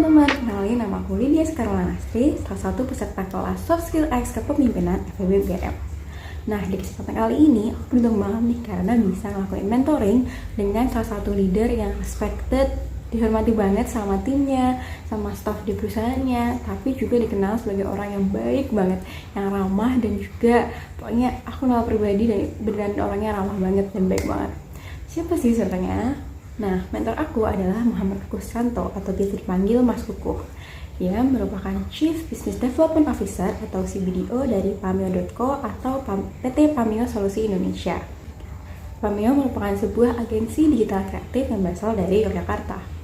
teman-teman, kenalin nama aku Lydia Skarlanastri, salah satu peserta kelas Soft Skill X Kepemimpinan FEB UGM. Nah, di kesempatan kali ini aku beruntung banget nih karena bisa ngelakuin mentoring dengan salah satu leader yang respected, dihormati banget sama timnya, sama staff di perusahaannya, tapi juga dikenal sebagai orang yang baik banget, yang ramah dan juga pokoknya aku kenal pribadi dan beneran orangnya ramah banget dan baik banget. Siapa sih sebenarnya? Nah, mentor aku adalah Muhammad Kusranto atau biasa dipanggil Mas Kukuh. Ia merupakan Chief Business Development Officer atau CBDO dari Pameo.co atau PT Pameo Solusi Indonesia. Pameo merupakan sebuah agensi digital kreatif yang berasal dari Yogyakarta.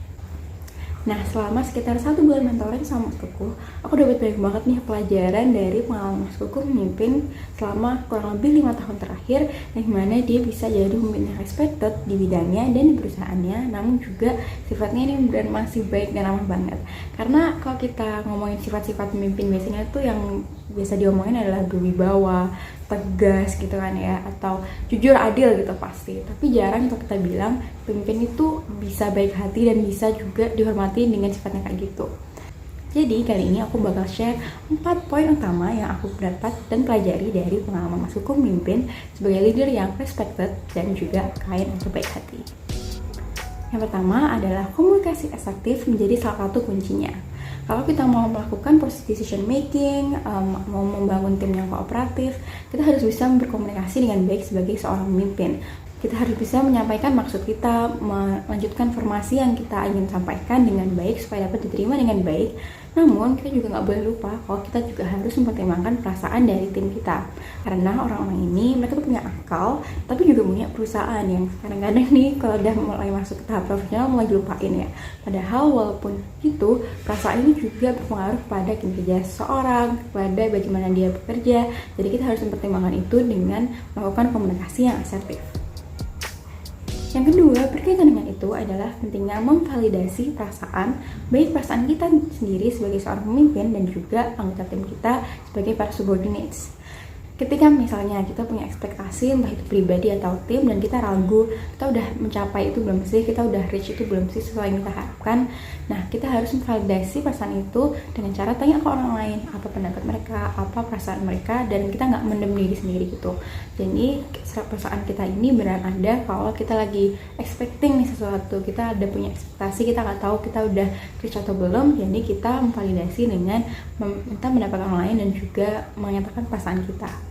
Nah, selama sekitar 1 bulan mentoring sama Mas Kukuh, aku dapat banyak banget nih pelajaran dari pengalaman Mas Kukuh memimpin selama kurang lebih 5 tahun terakhir, yang mana dia bisa jadi pemimpin yang respected di bidangnya dan di perusahaannya, namun juga sifatnya ini dan masih baik dan ramah banget. Karena kalau kita ngomongin sifat-sifat pemimpin biasanya tuh yang biasa diomongin adalah berwibawa, tegas gitu kan ya, atau jujur adil gitu pasti. Tapi jarang untuk kita bilang pemimpin itu bisa baik hati dan bisa juga dihormati dengan sifatnya kayak gitu. Jadi kali ini aku bakal share 4 poin utama yang aku dapat dan pelajari dari pengalaman Mas Kukuh memimpin sebagai leader yang respected dan juga kind atau baik hati. Yang pertama adalah komunikasi efektif menjadi salah satu kuncinya. Kalau kita mau melakukan proses decision making, mau membangun tim yang kooperatif, kita harus bisa berkomunikasi dengan baik sebagai seorang pemimpin. Kita harus bisa menyampaikan maksud kita, melanjutkan informasi yang kita ingin sampaikan dengan baik supaya dapat diterima dengan baik. Namun kita juga nggak boleh lupa kalau kita juga harus mempertimbangkan perasaan dari tim kita. Karena orang-orang ini mereka tuh punya akal, tapi juga punya perusahaan yang kadang-kadang nih kalau udah mulai masuk ke tahap profesional mulai dilupain ya. Padahal walaupun itu, perasaan ini juga berpengaruh pada kinerja seseorang, kepada bagaimana dia bekerja. Jadi kita harus mempertimbangkan itu dengan melakukan komunikasi yang asertif. Yang kedua, berkaitan dengan itu adalah pentingnya memvalidasi perasaan, baik perasaan kita sendiri sebagai seorang pemimpin dan juga anggota tim kita sebagai para subordinates. Ketika misalnya kita punya ekspektasi entah itu pribadi atau tim dan kita ragu, kita udah mencapai itu belum sih, kita udah reach itu belum sih sesuai yang kita harapkan. Nah, kita harus memvalidasi perasaan itu dengan cara tanya ke orang lain apa pendapat mereka, apa perasaan mereka, dan kita nggak mendem diri sendiri gitu. Jadi perasaan kita ini benar ada kalau kita lagi expecting nih sesuatu, kita ada punya ekspektasi, kita nggak tahu kita udah reach atau belum, jadi kita memvalidasi dengan meminta pendapat orang lain dan juga menyatakan perasaan kita.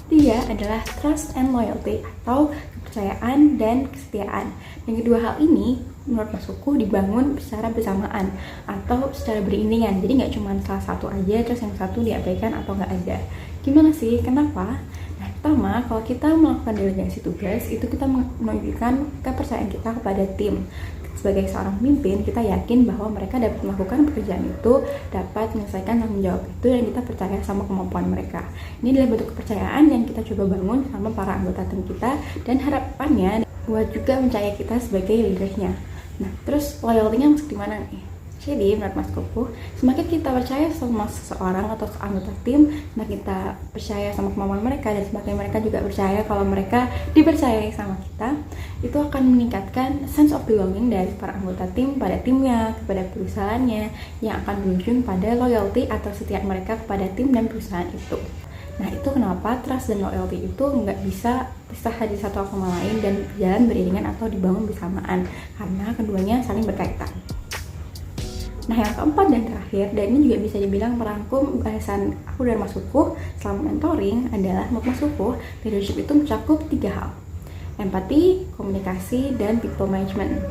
Dia adalah trust and loyalty atau kepercayaan dan kesetiaan. Yang kedua hal ini menurut Mas Kukuh dibangun secara bersamaan atau secara beriringan. Jadi nggak cuma salah satu aja terus yang satu diabaikan atau nggak ada. Gimana sih? Kenapa? Nah, pertama, kalau kita melakukan delegasi tugas itu kita menunjukkan kepercayaan kita kepada tim. Sebagai seorang pemimpin, kita yakin bahwa mereka dapat melakukan pekerjaan itu, dapat menyelesaikan tanggung jawab itu, dan kita percaya sama kemampuan mereka. Ini adalah bentuk kepercayaan yang kita coba bangun sama para anggota tim kita, dan harapannya buat juga percaya kita sebagai leadernya. Nah, terus loyalty-nya masuk di mana nih? Jadi, menurut Mas Kukuh, semakin kita percaya sama seseorang atau anggota tim, semakin kita percaya sama kemampuan mereka, dan semakin mereka juga percaya kalau mereka dipercayai sama kita, itu akan meningkatkan sense of belonging dari para anggota tim pada timnya, kepada perusahaannya, yang akan berujung pada loyalty atau setia mereka kepada tim dan perusahaan itu. Nah, itu kenapa trust dan loyalty itu nggak bisa pisah di satu sama lain dan jalan beriringan atau dibangun bersamaan, karena keduanya saling berkaitan. Nah, yang keempat dan terakhir, dan ini juga bisa dibilang merangkum bahasan aku dan Mas Kukuh selama mentoring adalah menurut Mas Kukuh, leadership itu mencakup 3 hal. Empati, komunikasi, dan people management.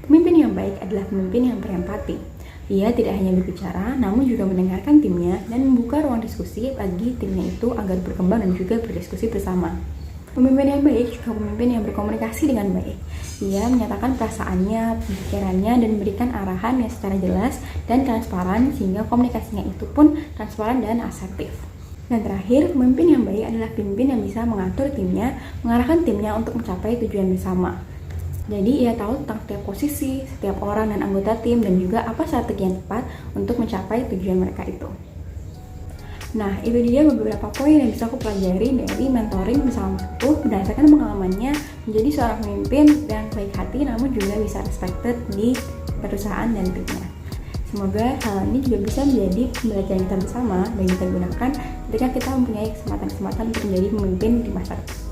Pemimpin yang baik adalah pemimpin yang berempati. Ia tidak hanya berbicara, namun juga mendengarkan timnya dan membuka ruang diskusi bagi timnya itu agar berkembang dan juga berdiskusi bersama. Pemimpin yang baik juga pemimpin yang berkomunikasi dengan baik. Ia menyatakan perasaannya, pikirannya, dan memberikan arahan yang secara jelas dan transparan sehingga komunikasinya itu pun transparan dan asertif. Dan terakhir, pemimpin yang baik adalah pemimpin yang bisa mengatur timnya, mengarahkan timnya untuk mencapai tujuan bersama. Jadi ia tahu tentang setiap posisi, setiap orang dan anggota tim, dan juga apa strategi yang tepat untuk mencapai tujuan mereka itu. Nah, itu dia beberapa poin yang bisa aku pelajari dari mentoring bersama Mas Kukuh berdasarkan pengalamannya menjadi seorang pemimpin yang baik hati namun juga bisa respected di perusahaan dan timnya. Semoga hal ini juga bisa menjadi pembelajaran kita bersama dan kita gunakan ketika kita mempunyai kesempatan-kesempatan untuk menjadi pemimpin di masa depan.